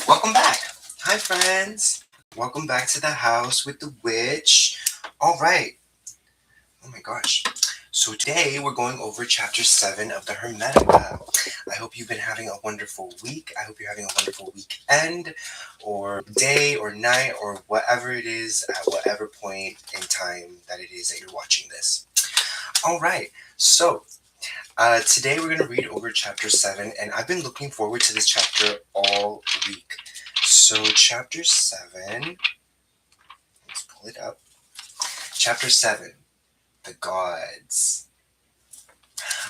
Welcome back. Hi, friends. Welcome back to the house with the witch. All right. Oh my gosh. So today we're going over chapter 7 of the Hermetica. I hope you've been having a wonderful week. I hope you're having a wonderful weekend or day or night or whatever it is at whatever point in time that it is that you're watching this. All right. So today we're going to read over chapter 7, and I've been looking forward to this chapter all week. So, chapter 7, let's pull it up. Chapter 7, the gods.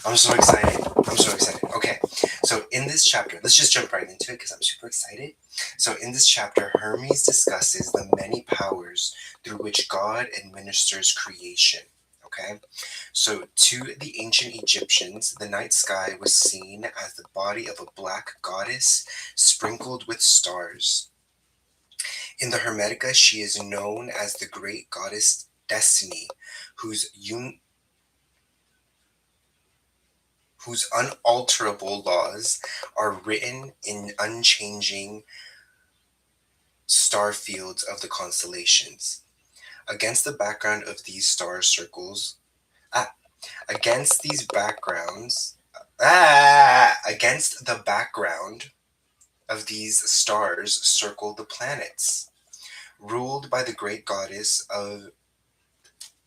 I'm so excited. I'm so excited. Okay, so in this chapter, let's just jump right into it because I'm super excited. So, in this chapter, Hermes discusses the many powers through which God administers creation. Okay, so to the ancient Egyptians, the night sky was seen as the body of a black goddess sprinkled with stars. In the Hermetica, she is known as the great goddess Destiny, whose whose unalterable laws are written in unchanging star fields of the constellations. Against the background of these star circles, ah, against these backgrounds, against the background of these stars circle the planets, ruled by the great goddess of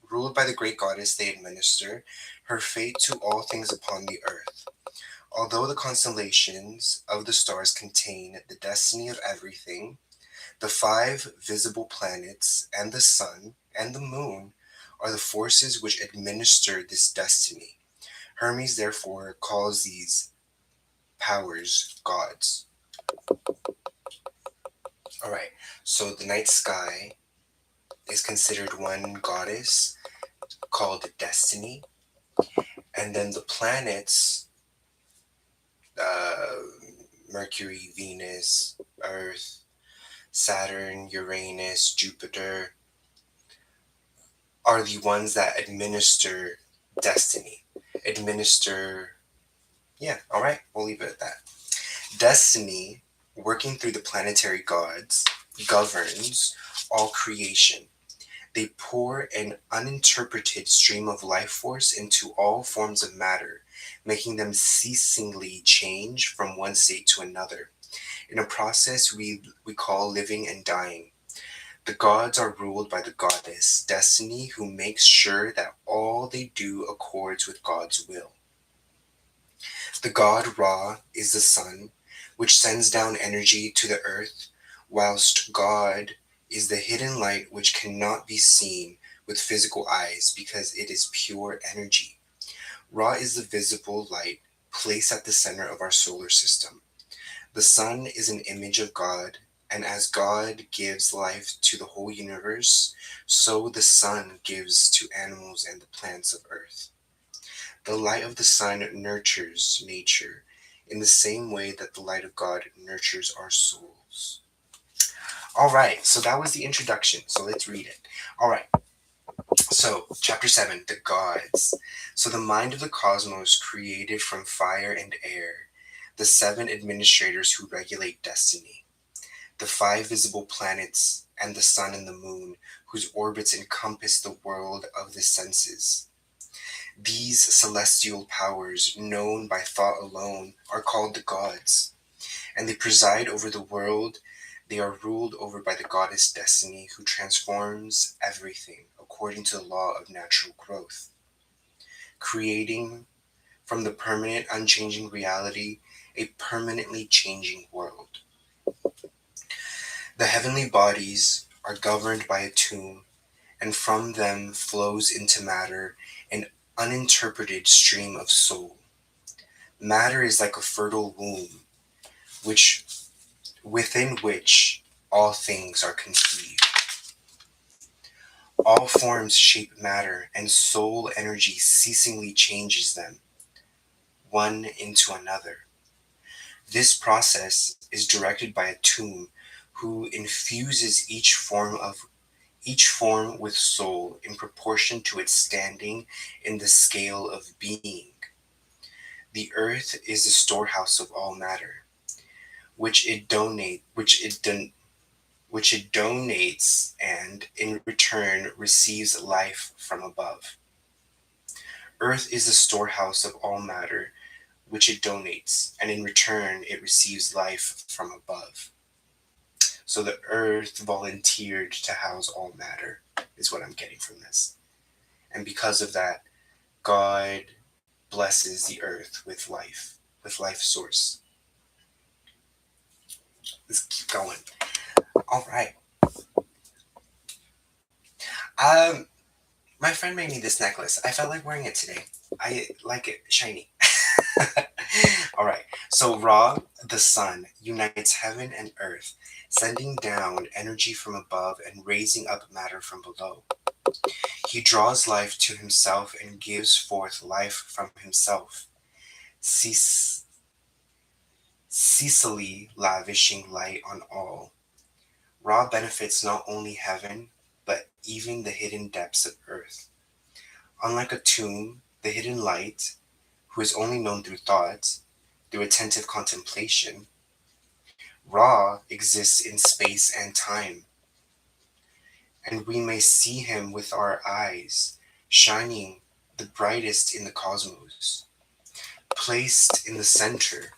ruled by the great goddess they administer her fate to all things upon the earth. Although the constellations of the stars contain the destiny of everything, the five visible planets and the sun and the moon are the forces which administer this destiny. Hermes therefore calls these powers gods. All right, so the night sky is considered one goddess called Destiny, and then the planets, uh, Mercury, Venus, Earth, Saturn, Uranus, Jupiter, are the ones that administer destiny. Administer, yeah, all right, we'll leave it at that. Destiny, working through the planetary gods, governs all creation. They pour an uninterpreted stream of life force into all forms of matter, making them ceasingly change from one state to another, in a process we call living and dying. The gods are ruled by the goddess, Destiny, who makes sure that all they do accords with God's will. The god Ra is the sun, which sends down energy to the earth, whilst God is the hidden light which cannot be seen with physical eyes because it is pure energy. Ra is the visible light placed at the center of our solar system. The sun is an image of God, and as God gives life to the whole universe, so the sun gives to animals and the plants of earth. The light of the sun nurtures nature in the same way that the light of God nurtures our souls. All right, so that was the introduction. So let's read it. All right, so chapter 7, the gods. So the mind of the cosmos created from fire and air, the seven administrators who regulate destiny, the five visible planets, and the sun and the moon, whose orbits encompass the world of the senses. These celestial powers, known by thought alone, are called the gods, and they preside over the world. They are ruled over by the goddess Destiny, who transforms everything according to the law of natural growth, creating from the permanent, unchanging reality a permanently changing world. The heavenly bodies are governed by a tomb, and from them flows into matter an uninterpreted stream of soul. Matter is like a fertile womb, which within which all things are conceived. All forms shape matter, and soul energy ceasingly changes them, one into another. This process is directed by a tomb who infuses each form with soul in proportion to its standing in the scale of being. The earth is the storehouse of all matter. which it donate which it don- which it donates and in return receives life from above. Earth is the storehouse of all matter, which it donates, and in return it receives life from above. So the earth volunteered to house all matter, is what I'm getting from this. And because of that, God blesses the earth with life source. Let's keep going. All right. Um, my friend made me this necklace. I felt like wearing it today. I like it, shiny. All right. So Ra, the sun, unites heaven and earth, sending down energy from above and raising up matter from below. He draws life to himself and gives forth life from himself, cease, ceasily lavishing light on all. Ra benefits not only heaven, but even the hidden depths of earth. Unlike a tomb, the hidden light, who is only known through thought, through attentive contemplation, Ra exists in space and time, and we may see him with our eyes, shining the brightest in the cosmos, placed in the center,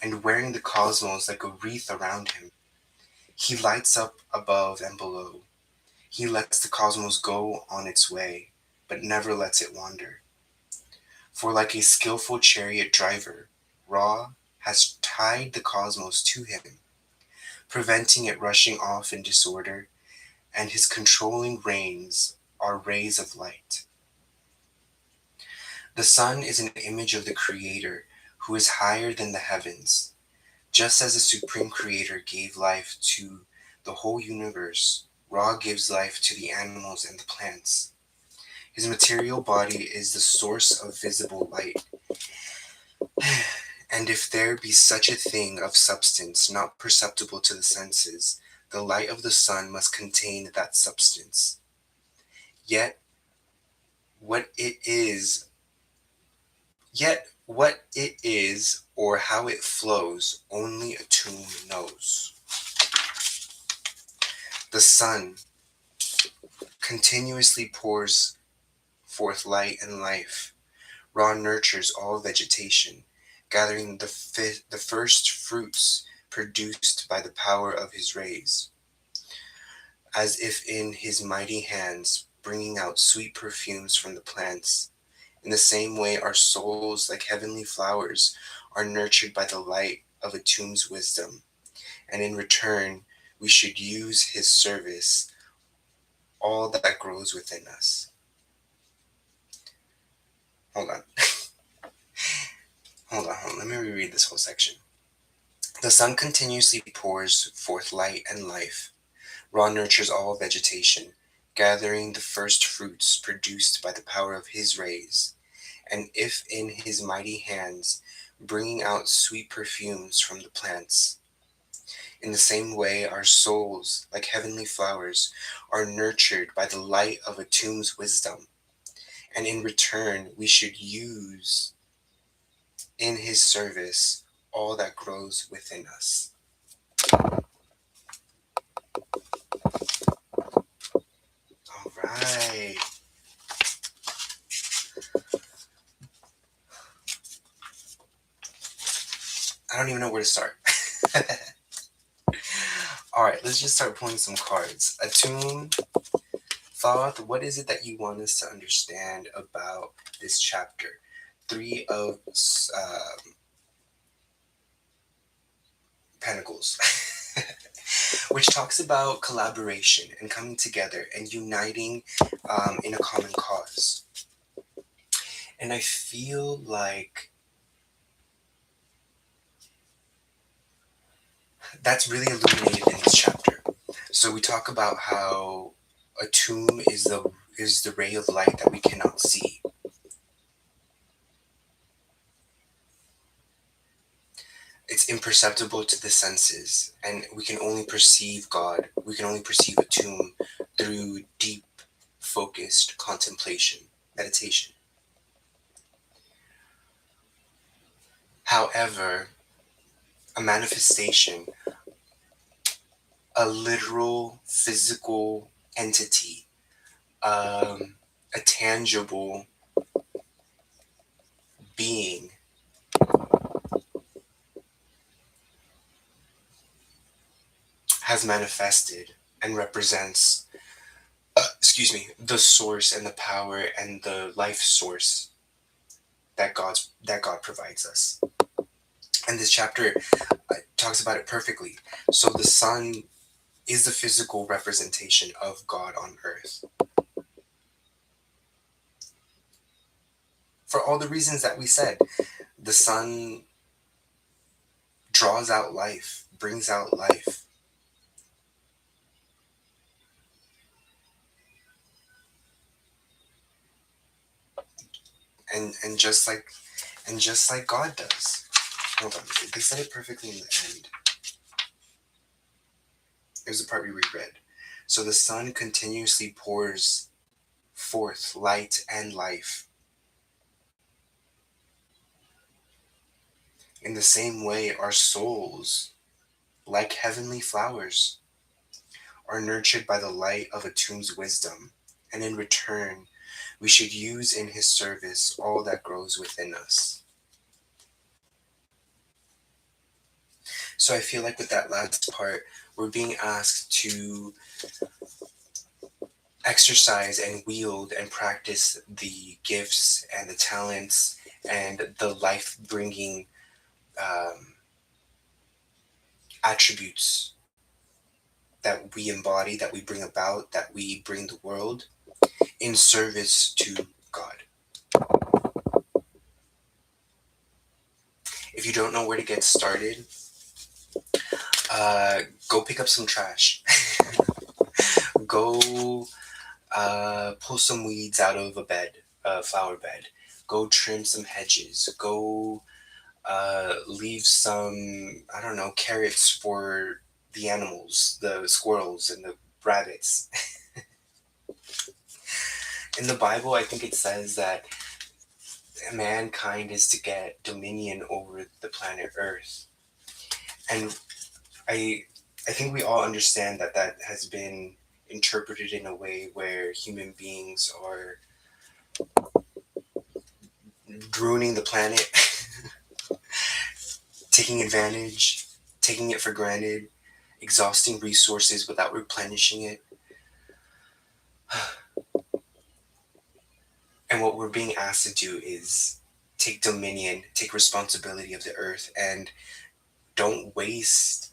and wearing the cosmos like a wreath around him. He lights up above and below. He lets the cosmos go on its way, but never lets it wander. For like a skillful chariot driver, Ra has tied the cosmos to him, preventing it rushing off in disorder, and his controlling reins are rays of light. The sun is an image of the Creator who is higher than the heavens. Just as the Supreme Creator gave life to the whole universe, Ra gives life to the animals and the plants. His material body is the source of visible light. And if there be such a thing of substance not perceptible to the senses, the light of the sun must contain that substance. Yet what it is, or how it flows, only a tomb knows. The sun continuously pours forth light and life. Ra nurtures all vegetation, gathering the first fruits produced by the power of his rays, as if in his mighty hands, bringing out sweet perfumes from the plants. In the same way, our souls, like heavenly flowers, are nurtured by the light of a tomb's wisdom, and in return, we should use his service, all that grows within us. Hold on. Hold on. Let me reread this whole section. The sun continuously pours forth light and life. Ra nurtures all vegetation, gathering the first fruits produced by the power of his rays, and if in his mighty hands, bringing out sweet perfumes from the plants. In the same way, our souls, like heavenly flowers, are nurtured by the light of a tomb's wisdom, and in return, we should use in his service all that grows within us. All right. I don't even know where to start. All right, let's just start pulling some cards. Attune, Thoth, what is it that you want us to understand about this chapter? Three of Pentacles, which talks about collaboration and coming together and uniting in a common cause. And I feel like that's really illuminated in this chapter. So we talk about how a tomb is the ray of light that we cannot see. It's imperceptible to the senses, and we can only perceive God. We can only perceive a tomb through deep, focused contemplation, meditation. However, a manifestation, a literal physical entity, a tangible being has manifested and represents, excuse me, the source and the power and the life source that God provides us. And this chapter talks about it perfectly. So the sun is the physical representation of God on earth. For all the reasons that we said, the sun draws out life, brings out life. And just like God does. Hold on, they said it perfectly in the end. Here's the part we reread. So the sun continuously pours forth light and life. In the same way, our souls, like heavenly flowers, are nurtured by the light of Atum's wisdom, and in return, we should use in his service all that grows within us. So I feel like with that last part, we're being asked to exercise and wield and practice the gifts and the talents and the life bringing attributes that we embody, that we bring about, that we bring the world in service to God. If you don't know where to get started, go pick up some trash. Go pull some weeds out of a flower bed. Go trim some hedges. Go leave some, I don't know, carrots for the animals, the squirrels and the rabbits. In the Bible, I think it says that mankind is to get dominion over the planet Earth. And I I think we all understand that that has been interpreted in a way where human beings are ruining the planet, taking advantage, taking it for granted, exhausting resources without replenishing it. And what we're being asked to do is take dominion, take responsibility of the earth, and don't waste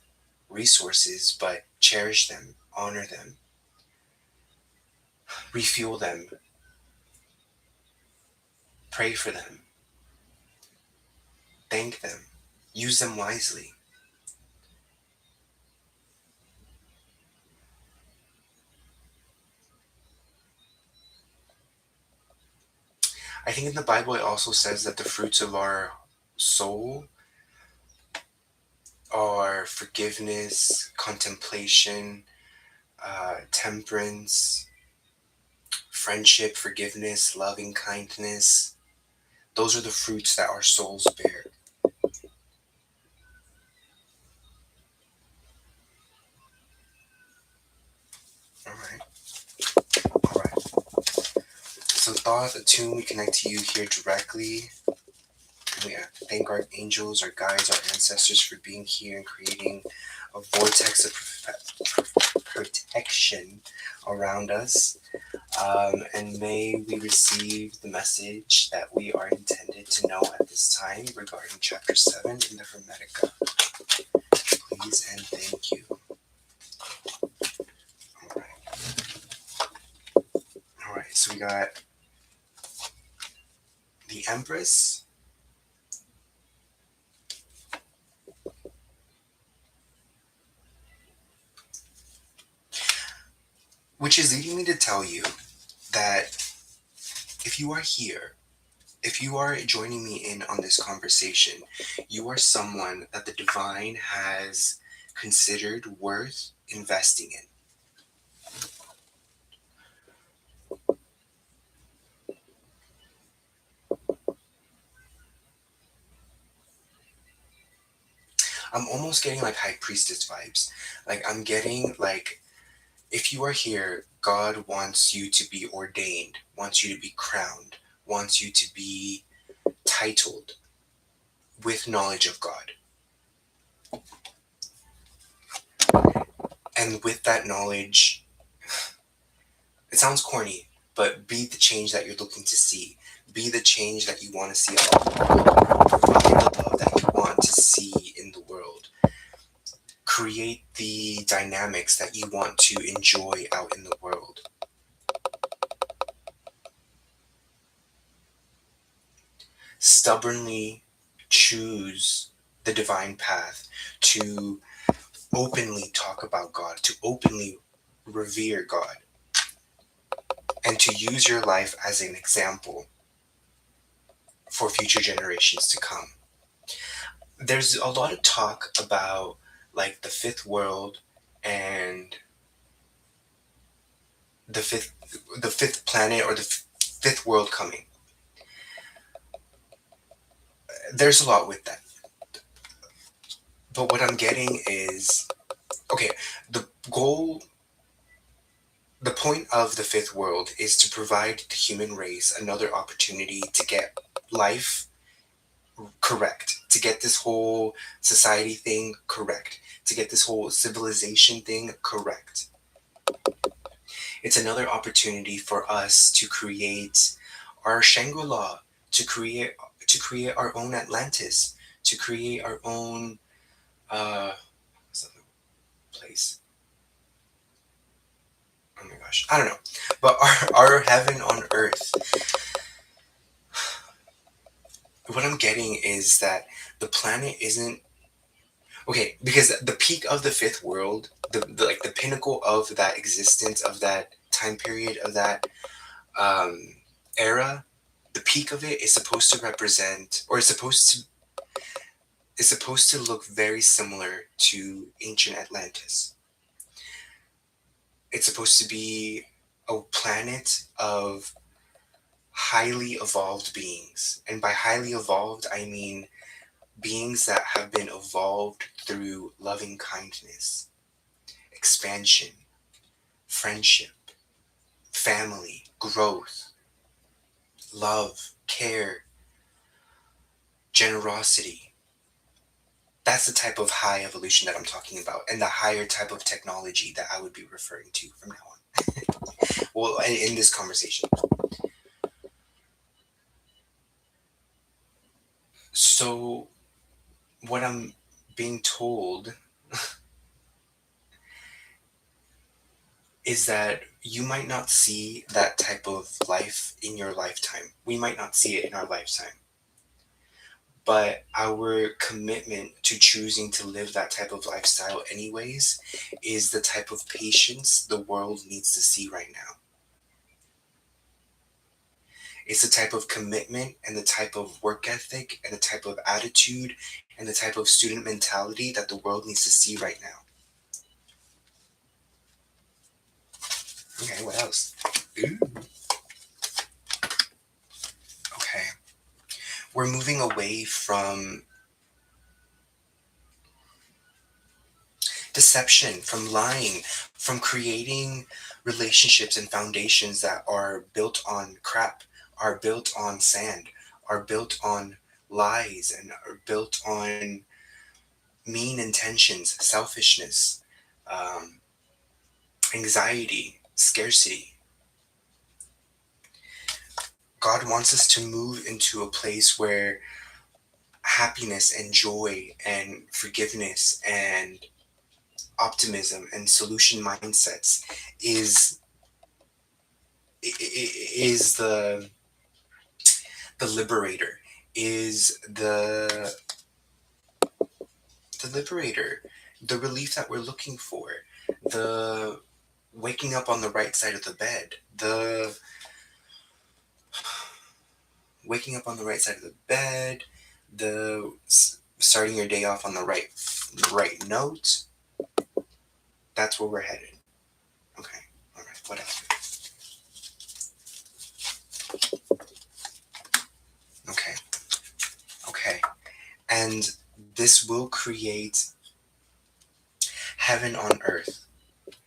resources, but cherish them, honor them, refuel them, pray for them, thank them, use them wisely. I think in the Bible it also says that the fruits of our soul are forgiveness, contemplation, temperance, friendship, forgiveness, loving kindness. Those are the fruits that our souls bear. All right. All right. So, Thoth, Atum, we connect to you here directly. We thank our angels, our guides, our ancestors for being here and creating a vortex of protection around us. And may we receive the message that we are intended to know at this time regarding Chapter 7 in the Hermetica. Please and thank you. All right. All right. So we got the Empress, which is leading me to tell you that if you are here, if you are joining me in on this conversation, you are someone that the divine has considered worth investing in. I'm almost getting like high priestess vibes. Like I'm getting like, if you are here, God wants you to be ordained, wants you to be crowned, wants you to be titled with knowledge of God. And with that knowledge, it sounds corny, but be the change that you're looking to see. Be the change that you want to see out in the world. Provide the love that you want to see in the world. Create the dynamics that you want to enjoy out in the world. Stubbornly choose the divine path, to openly talk about God, to openly revere God, and to use your life as an example for future generations to come. There's a lot of talk about like the fifth world and the fifth planet, or the fifth world coming. There's a lot with that. But what I'm getting is, okay, the goal, the point of the fifth world is to provide the human race another opportunity to get life correct, to get this whole society thing correct, to get this whole civilization thing correct. It's another opportunity for us to create our Shangri-La, to create our own Atlantis, to create our own what's the place? Oh my gosh, I don't know. But our heaven on earth. What I'm getting is that the planet isn't okay, because the peak of the fifth world, the like the pinnacle of that existence, of that time period, of that um, era, the peak of it is supposed to represent, or is supposed to look very similar to ancient Atlantis. It's supposed to be a planet of highly evolved beings, and by highly evolved, I mean beings that have been evolved through loving kindness, expansion, friendship, family, growth, love, care, generosity. That's the type of high evolution that I'm talking about, and the higher type of technology that I would be referring to from now on. Well, in this conversation. So, what I'm being told is that you might not see that type of life in your lifetime. We might not see it in our lifetime. But our commitment to choosing to live that type of lifestyle, anyways, is the type of patience the world needs to see right now. It's the type of commitment and the type of work ethic and the type of attitude and the type of student mentality that the world needs to see right now. Okay, what else? Ooh, okay. We're moving away from deception, from lying, from creating relationships and foundations that are built on crap, are built on sand, are built on lies, and are built on mean intentions, selfishness, um, anxiety, scarcity. God wants us to move into a place where happiness and joy and forgiveness and optimism and solution mindsets is is the liberator, is the liberator, the relief that we're looking for, the waking up on the right side of the bed, the waking up on the right side of the bed, the starting your day off on the right note. That's where we're headed. Okay. All right. What else? Okay. Okay. And this will create heaven on earth.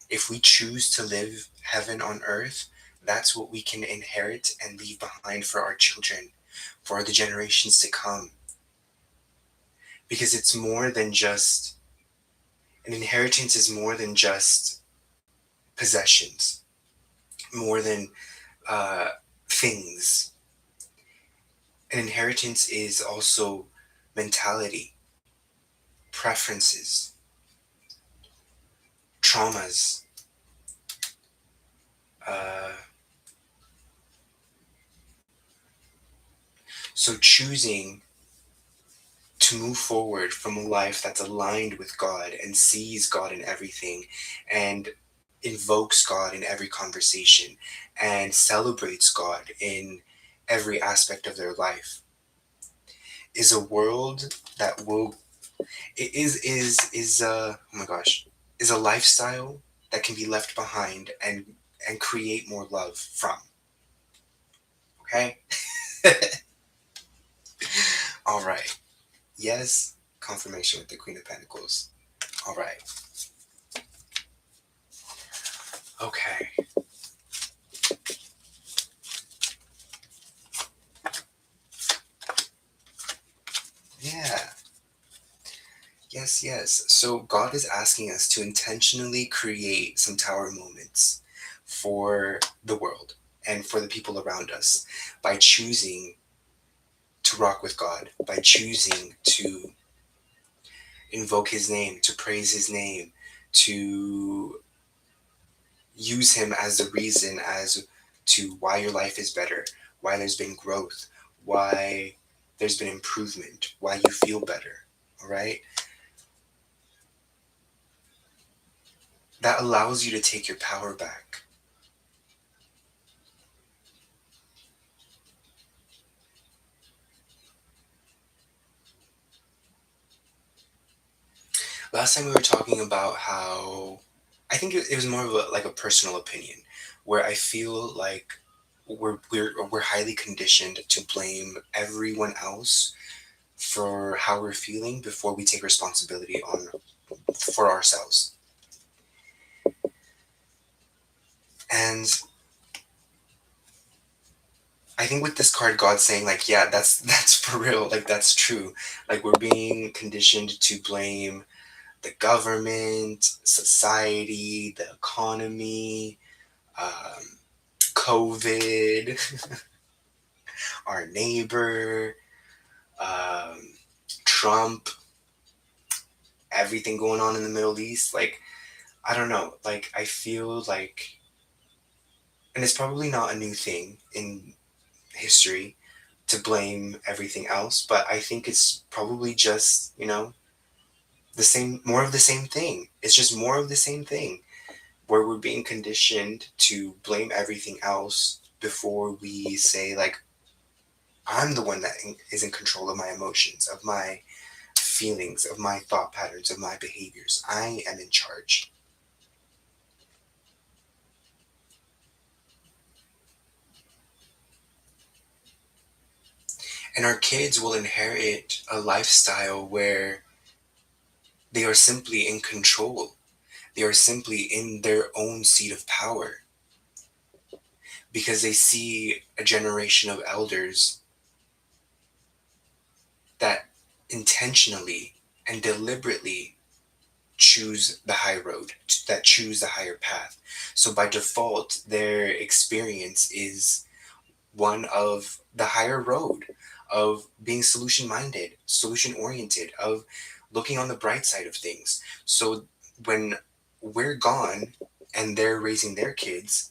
If we choose to live heaven on earth, that's what we can inherit and leave behind for our children, for the generations to come. Because it's more than just, an inheritance is more than just possessions, more than uh, things. An inheritance is also mentality, preferences, traumas. Uh, so choosing to move forward from a life that's aligned with God and sees God in everything and invokes God in every conversation and celebrates God in every aspect of their life is a world that will oh my gosh, is a lifestyle that can be left behind and create more love from. Okay. All right. Yes, confirmation with the Queen of Pentacles. All right. Okay. Yeah. Yes, yes. So God is asking us to intentionally create some tower moments for the world and for the people around us by choosing to rock with God, by choosing to invoke his name, to praise his name, to use him as the reason as to why your life is better, why there's been growth, why there's been improvement, why you feel better. All right? That allows you to take your power back. Last time we were talking about how I think it was more of like a personal opinion where I feel like we're highly conditioned to blame everyone else for how we're feeling before we take responsibility on for ourselves. And I think with this card, God's saying like, yeah, that's for real. Like that's true. Like we're being conditioned to blame the government, society, the economy, um, COVID, our neighbor, um, Trump, everything going on in the Middle East. Like I don't know. Like I feel like, and it's probably not a new thing in history to blame everything else, but I think it's probably just, the same, more of the same thing. It's just more of the same thing where we're being conditioned to blame everything else before we say, like, I'm the one that is in control of my emotions, of my feelings, of my thought patterns, of my behaviors. I am in charge. And our kids will inherit a lifestyle where they are simply in control. They are simply in their own seat of power because they see a generation of elders that intentionally and deliberately choose the high road, that choose the higher path. So by default, their experience is one of the higher road, of being solution minded, solution oriented, of looking on the bright side of things. So when we're gone and they're raising their kids,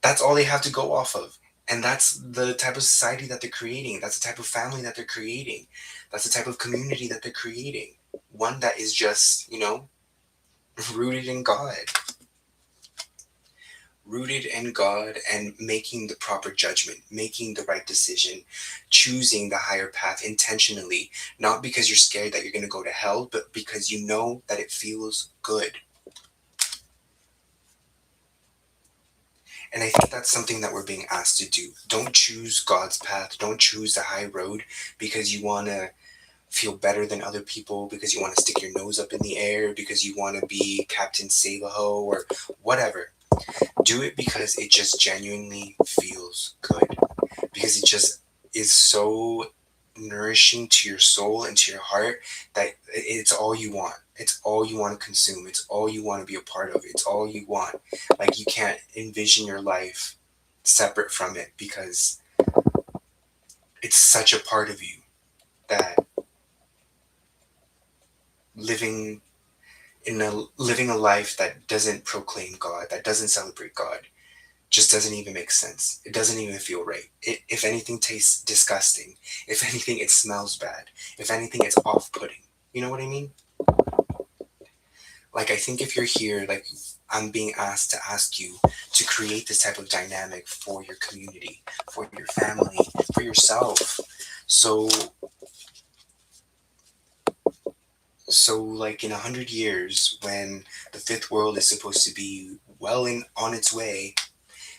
that's all they have to go off of. And that's the type of society that they're creating. That's the type of family that they're creating. That's the type of community that they're creating. One that is just, rooted in God. Rooted in God and making the proper judgment, making the right decision, choosing the higher path intentionally, not because you're scared that you're going to go to hell, but because you know that it feels good. And I think that's something that we're being asked to do. Don't choose God's path. Don't choose the high road because you want to feel better than other people, because you want to stick your nose up in the air, because you want to be Captain Save-A-Ho or whatever. Do it because it just genuinely feels good. Because it just is so nourishing to your soul and to your heart that it's all you want. It's all you want to consume. It's all you want to be a part of. It's all you want. Like, you can't envision your life separate from it, because it's such a part of you that living living a life that doesn't proclaim God, that doesn't celebrate God, just doesn't even make sense. It doesn't even feel right. If anything, tastes disgusting. If anything, it smells bad. If anything, it's off-putting. You know what I mean? Like, I think if you're here, like, I'm being asked to ask you to create this type of dynamic for your community, for your family, for yourself. So, like, in 100 years, when the fifth world is supposed to be well in on its way,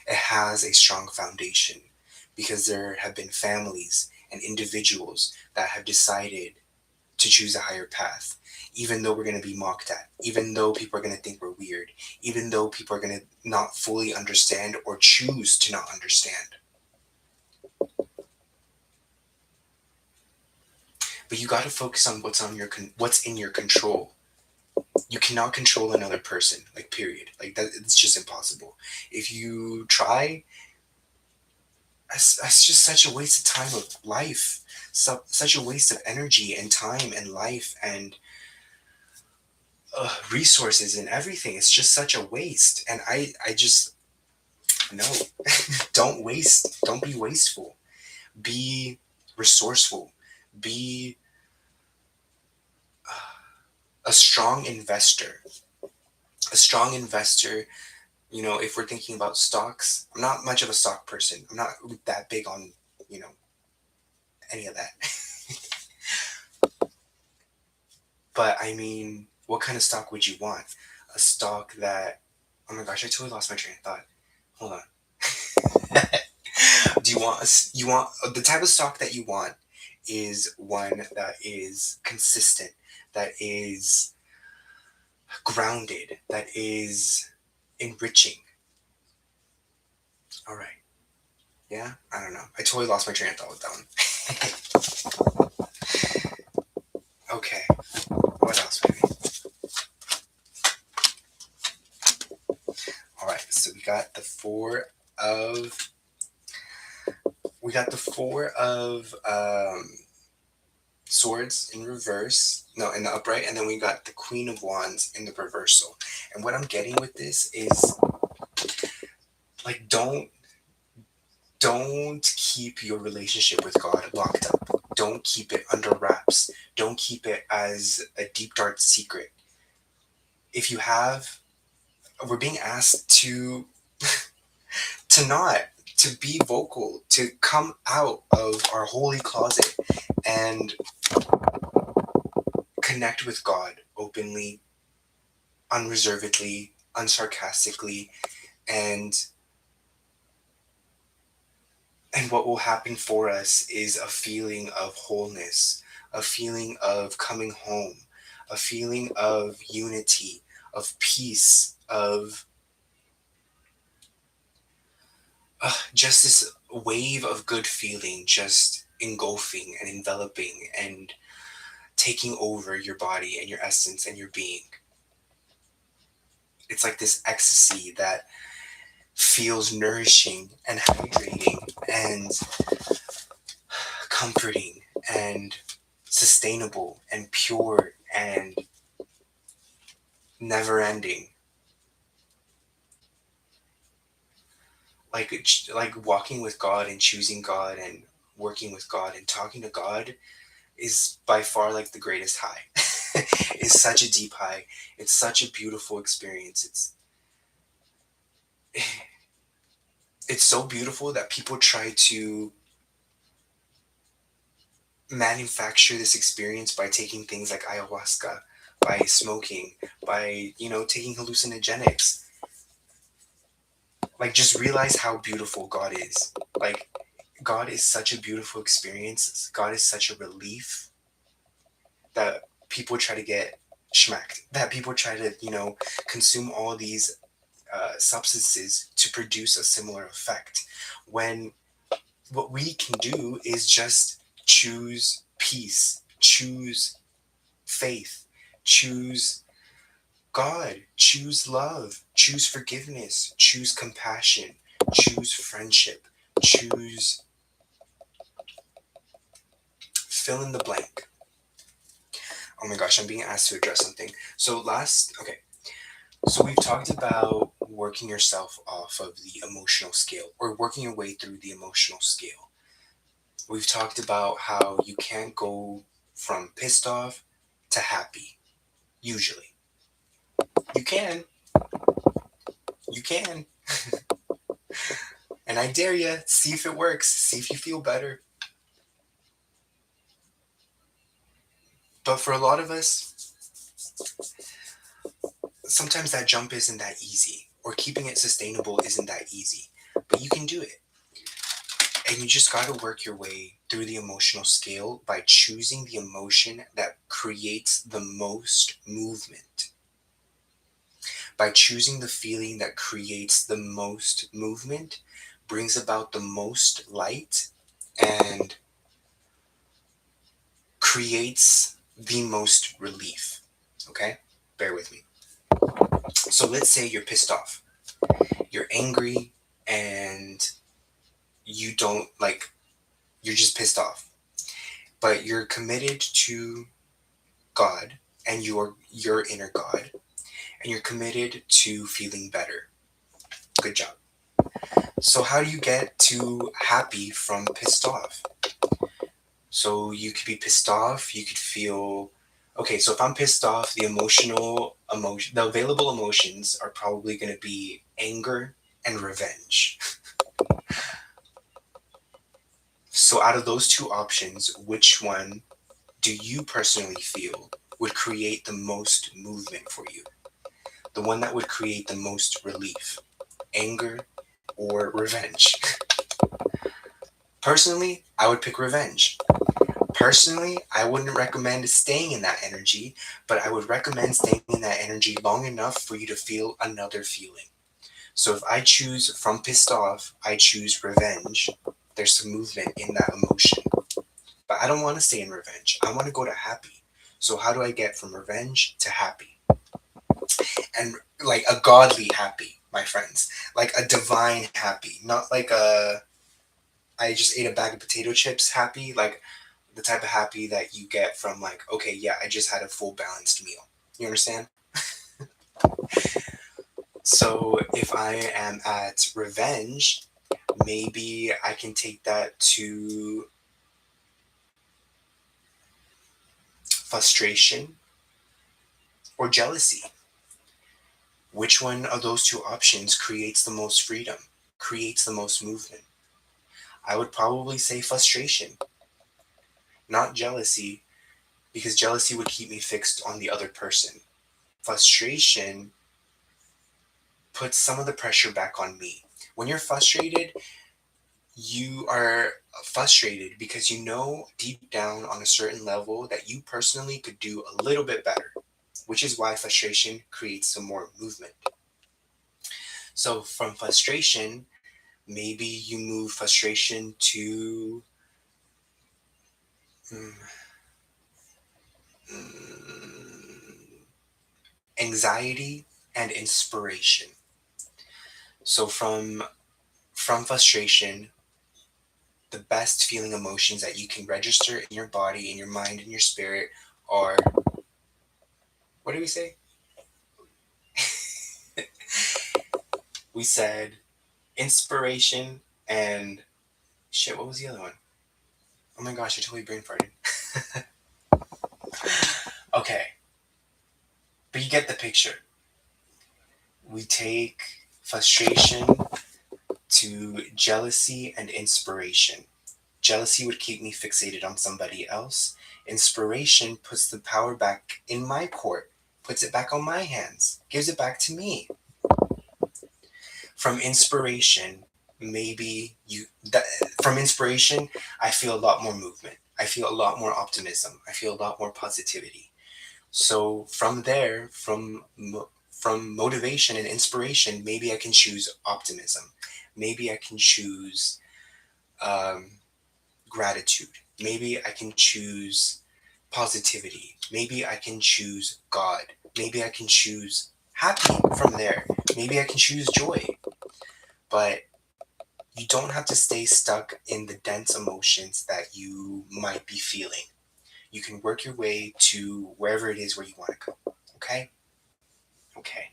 it has a strong foundation, because there have been families and individuals that have decided to choose a higher path, even though we're going to be mocked at, even though people are going to think we're weird, even though people are going to not fully understand or choose to not understand. But you got to focus on what's in your control. You cannot control another person, like, period. Like, that, it's just impossible. If you try, that's just such a waste of time of life, such a waste of energy and time and life and resources and everything. It's just such a waste. And I just, no. Don't waste. Don't be wasteful. Be resourceful. Be a strong investor. A strong investor. You know, if we're thinking about stocks, I'm not much of a stock person. I'm not that big on, you know, any of that. But I mean, what kind of stock would you want? A stock that, oh my gosh, I totally lost my train of thought. Hold on. Do you want the type of stock that you want is one that is consistent, that is grounded, that is enriching. All right. Yeah, I don't know. I totally lost my train of thought with that one. Okay. What else, baby? All right. So of we got the four of swords in reverse, no, in the upright, and then we got the Queen of Wands in the reversal. And what I'm getting with this is, like, don't keep your relationship with God locked up. Don't keep it under wraps. Don't keep it as a deep dark secret. If you have, we're being asked to not to be vocal, to come out of our holy closet and connect with God openly, unreservedly, unsarcastically, and what will happen for us is a feeling of wholeness, a feeling of coming home, a feeling of unity, of peace, of just this wave of good feeling just engulfing and enveloping and taking over your body and your essence and your being. It's like this ecstasy that feels nourishing and hydrating and comforting and sustainable and pure and never ending. Like walking with God and choosing God and working with God and talking to God is by far like the greatest high. It's such a deep high. It's such a beautiful experience. It's so beautiful that people try to manufacture this experience by taking things like ayahuasca, by smoking, by, taking hallucinogenics. Like, just realize how beautiful God is. Like, God is such a beautiful experience. God is such a relief. that people try to get schmacked, that people try to, consume all these substances to produce a similar effect. When what we can do is just choose peace, choose faith, choose God, choose love, choose forgiveness, choose compassion, choose friendship, choose fill in the blank. Oh my gosh, I'm being asked to address something. Okay, so we've talked about working yourself off of the emotional scale or working your way through the emotional scale. We've talked about how you can't go from pissed off to happy, usually. You can, you can. And I dare you, see if it works, see if you feel better. But for a lot of us, sometimes that jump isn't that easy, or keeping it sustainable isn't that easy. But you can do it. And you just got to work your way through the emotional scale by choosing the emotion that creates the most movement. By choosing the feeling that creates the most movement, brings about the most light, and creates the most relief. Okay? Bear with me. So let's say you're pissed off, you're angry, and you don't like, you're just pissed off, but you're committed to God and your inner God, and you're committed to feeling better. Good job. So how do you get to happy from pissed off? So you could be pissed off, you could feel okay, so if I'm pissed off, the available emotions are probably going to be anger and revenge. So out of those two options, which one do you personally feel would create the most movement for you? The one that would create the most relief, anger or revenge? Personally, I would pick revenge. Personally, I wouldn't recommend staying in that energy, but I would recommend staying in that energy long enough for you to feel another feeling. So if I choose from pissed off, I choose revenge. There's some movement in that emotion. But I don't want to stay in revenge. I want to go to happy. So how do I get from revenge to happy? And like a godly happy, my friends. Like a divine happy, not like a I just ate a bag of potato chips happy, like the type of happy that you get from like, okay, yeah, I just had a full balanced meal. You understand? So if I am at revenge, maybe I can take that to frustration or jealousy. Which one of those two options creates the most freedom, creates the most movement? I would probably say frustration, not jealousy, because jealousy would keep me fixed on the other person. Frustration puts some of the pressure back on me. When you're frustrated, you are frustrated because you know deep down on a certain level that you personally could do a little bit better, which is why frustration creates some more movement. So from frustration, maybe you move frustration to mm, mm, anxiety and inspiration. So from frustration, the best feeling emotions that you can register in your body, in your mind, in your spirit are, what do we say? We said inspiration and shit, what was the other one? Oh my gosh, I totally brain farted. Okay, but you get the picture. We take frustration to jealousy and inspiration. Jealousy would keep me fixated on somebody else. Inspiration puts the power back in my court, puts it back on my hands, gives it back to me. From inspiration, maybe you that from inspiration, I feel a lot more movement. I feel a lot more optimism. I feel a lot more positivity. So from there, from motivation and inspiration, maybe I can choose optimism. Maybe I can choose um, gratitude. Maybe I can choose positivity. Maybe I can choose God. Maybe I can choose happy from there. Maybe I can choose joy. But you don't have to stay stuck in the dense emotions that you might be feeling. You can work your way to wherever it is where you want to go. Okay? Okay.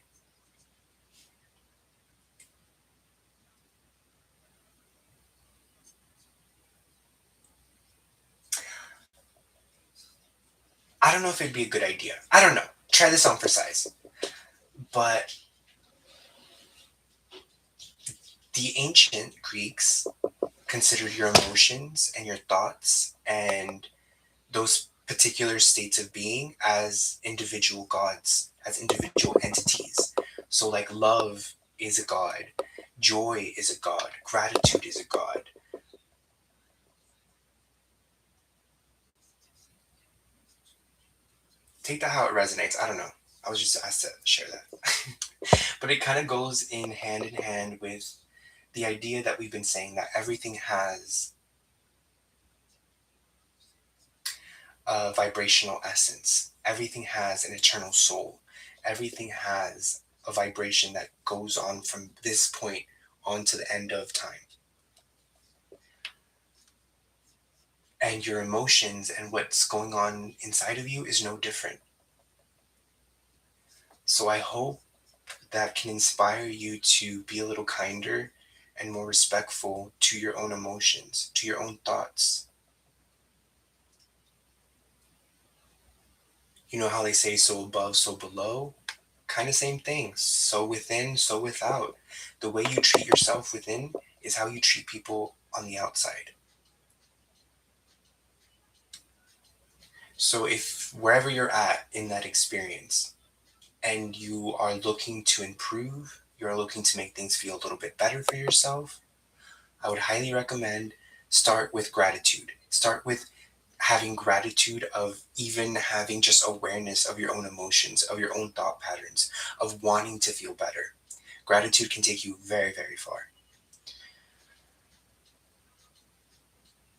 I don't know if it'd be a good idea. I don't know. Try this on for size. But the ancient Greeks considered your emotions and your thoughts and those particular states of being as individual gods, as individual entities. So, like, love is a god, joy is a god, gratitude is a god. Take that how it resonates. I don't know. I was just asked to share that. But it kind of goes in hand with the idea that we've been saying that everything has a vibrational essence, everything has an eternal soul, everything has a vibration that goes on from this point on to the end of time. And your emotions and what's going on inside of you is no different. So I hope that can inspire you to be a little kinder and more respectful to your own emotions, to your own thoughts. You know how they say so above, so below? Kind of same thing. So within, so without. The way you treat yourself within is how you treat people on the outside. So if wherever you're at in that experience and you are looking to improve, you're looking to make things feel a little bit better for yourself, I would highly recommend start with gratitude. Start with having gratitude of even having just awareness of your own emotions, of your own thought patterns, of wanting to feel better. Gratitude can take you very, very far.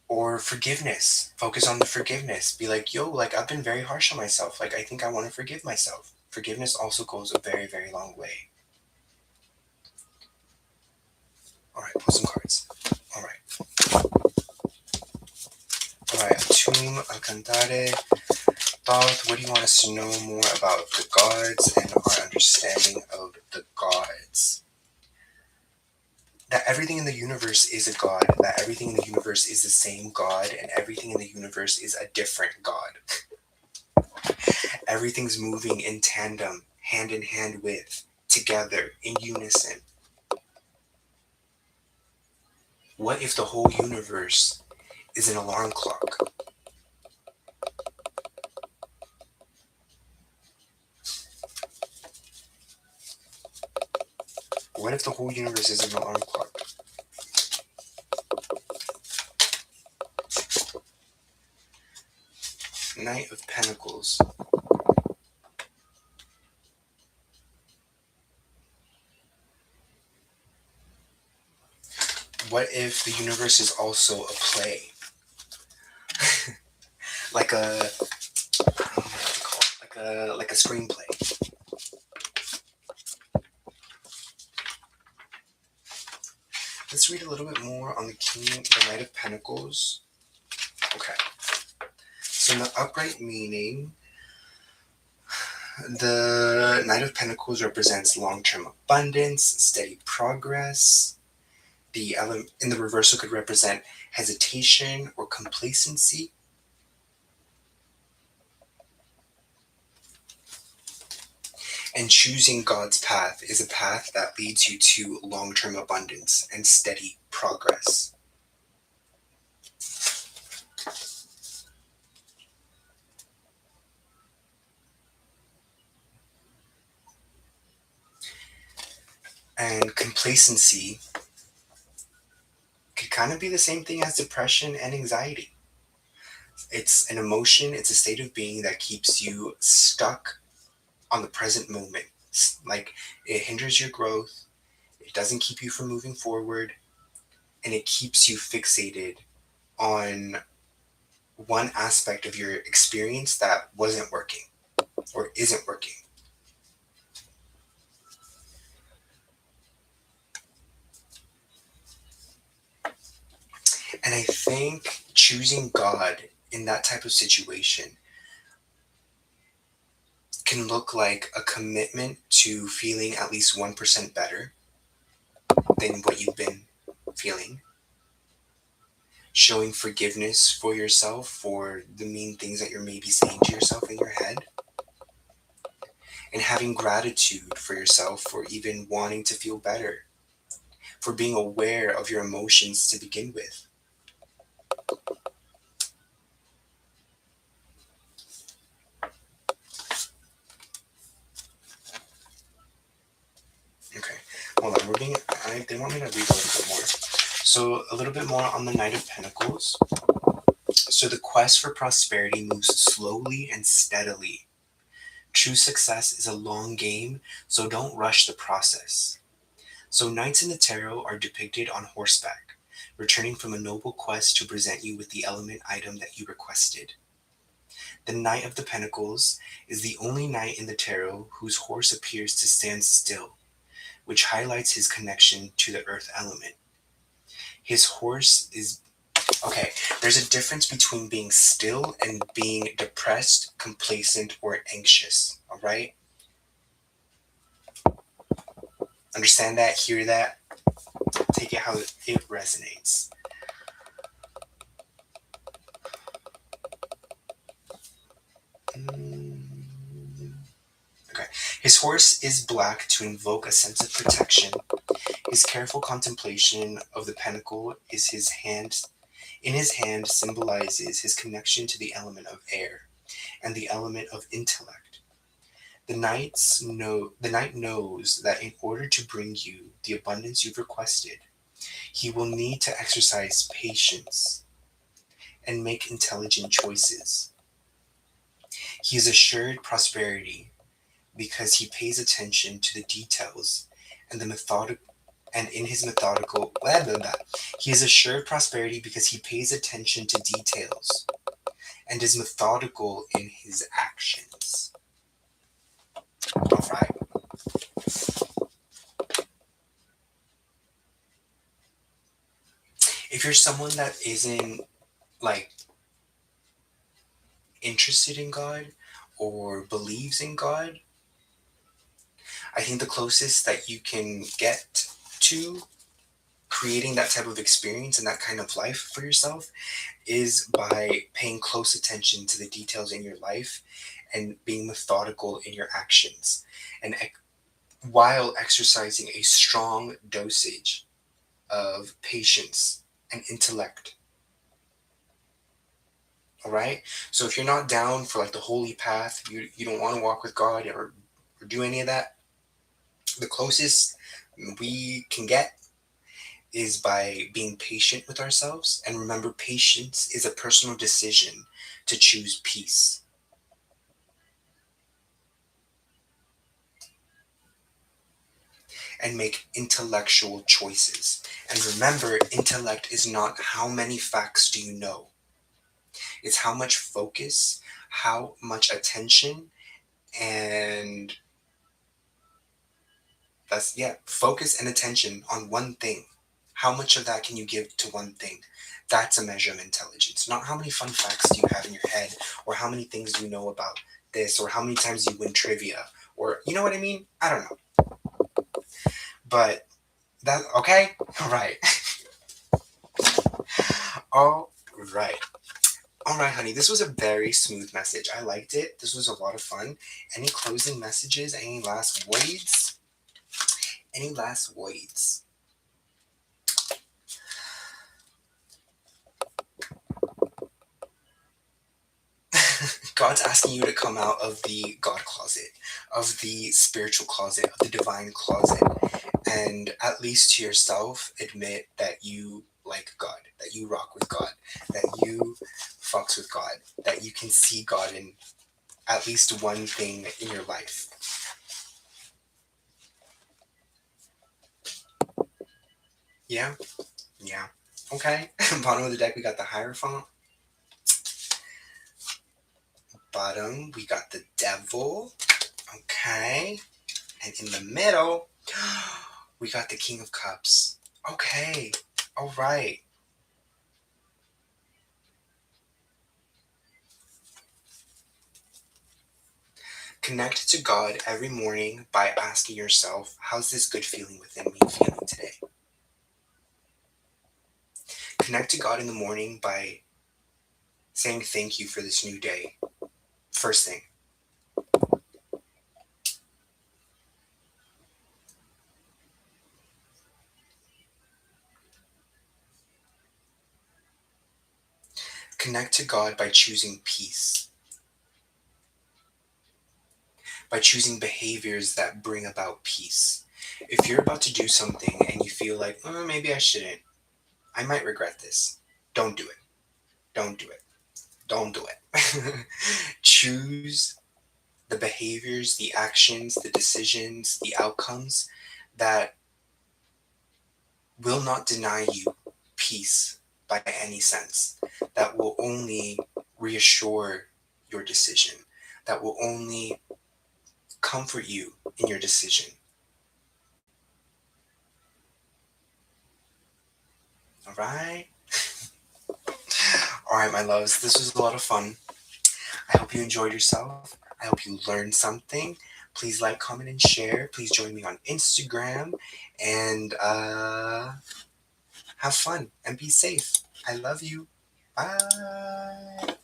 Or forgiveness. Focus on the forgiveness. Be like, yo, like I've been very harsh on myself. Like I think I want to forgive myself. Forgiveness also goes a very, very long way. All right, pull some cards. All right. All right, Atum, Alcantare, Thoth, what do you want us to know more about the gods and our understanding of the gods? That everything in the universe is a god, that everything in the universe is the same god, and everything in the universe is a different god. Everything's moving in tandem, hand in hand with, together, in unison. What if the whole universe is an alarm clock? What if the whole universe is an alarm clock? Knight of Pentacles. What if the universe is also a play? Like a like a screenplay. Let's read a little bit more on the Knight of Pentacles. Okay. So in the upright meaning, the Knight of Pentacles represents long-term abundance, steady progress. The in the reversal could represent hesitation or complacency. And choosing God's path is a path that leads you to long-term abundance and steady progress. And complacency could kind of be the same thing as depression and anxiety. It's an emotion, it's a state of being that keeps you stuck on the present moment. Like, it hinders your growth, it doesn't keep you from moving forward, and it keeps you fixated on one aspect of your experience that wasn't working or isn't working. And I think choosing God in that type of situation can look like a commitment to feeling at least 1% better than what you've been feeling, showing forgiveness for yourself for the mean things that you're maybe saying to yourself in your head, and having gratitude for yourself for even wanting to feel better, for being aware of your emotions to begin with. Okay, hold on. They want me to read a little bit more. So, a little bit more on the Knight of Pentacles. So, the quest for prosperity moves slowly and steadily. True success is a long game, so don't rush the process. So, knights in the tarot are depicted on horseback, returning from a noble quest to present you with the element item that you requested. The Knight of the Pentacles is the only knight in the tarot whose horse appears to stand still, which highlights his connection to the earth element. His horse is okay. There's a difference between being still and being depressed, complacent, or anxious. All right? Understand that, hear that, take it how it resonates. Okay. His horse is black to invoke a sense of protection. His careful contemplation of the pentacle is his hand in his hand symbolizes his connection to the element of air and the element of intellect. The knight knows that in order to bring you the abundance you've requested, he will need to exercise patience and make intelligent choices. He is assured prosperity because he pays attention to the details and the methodic and in his methodical blah, blah, blah. He is assured prosperity because he pays attention to details and is methodical in his actions. All right. If you're someone that isn't like interested in God or believes in God, I think the closest that you can get to creating that type of experience and that kind of life for yourself is by paying close attention to the details in your life and being methodical in your actions, and while exercising a strong dosage of patience and intellect. All right. So if you're not down for like the holy path, you don't want to walk with God or do any of that, the closest we can get is by being patient with ourselves. And remember, patience is a personal decision to choose peace and make intellectual choices. And remember, intellect is not how many facts do you know, it's how much focus, how much attention, and that's, yeah, focus and attention on one thing. How much of that can you give to one thing? That's a measure of intelligence. Not how many fun facts do you have in your head, or how many things do you know about this, or how many times you win trivia, or you know what I mean? I don't know. But that, okay? All right. All right. All right, honey. This was a very smooth message. I liked it. This was a lot of fun. Any closing messages? Any last words? Any last words? God's asking you to come out of the God closet, of the spiritual closet, of the divine closet, and at least to yourself admit that you like God, that you rock with God, that you fucks with God, that you can see God in at least one thing in your life. Yeah? Yeah. Okay. Bottom of the deck, we got the Hierophant. Bottom, we got the Devil. Okay. And in the middle, we got the King of Cups. Okay. All right. Connect to God every morning by asking yourself, how's this good feeling within me feeling today? Connect to God in the morning by saying thank you for this new day. First thing. Connect to God by choosing peace, by choosing behaviors that bring about peace. If you're about to do something and you feel like, oh, maybe I shouldn't, I might regret this, don't do it. Don't do it. Don't do it. Choose the behaviors, the actions, the decisions, the outcomes that will not deny you peace by any sense, that will only reassure your decision, that will only comfort you in your decision. All right? All right, my loves, this was a lot of fun. I hope you enjoyed yourself. I hope you learned something. Please like, comment, and share. Please join me on Instagram and have fun and be safe. I love you. Bye.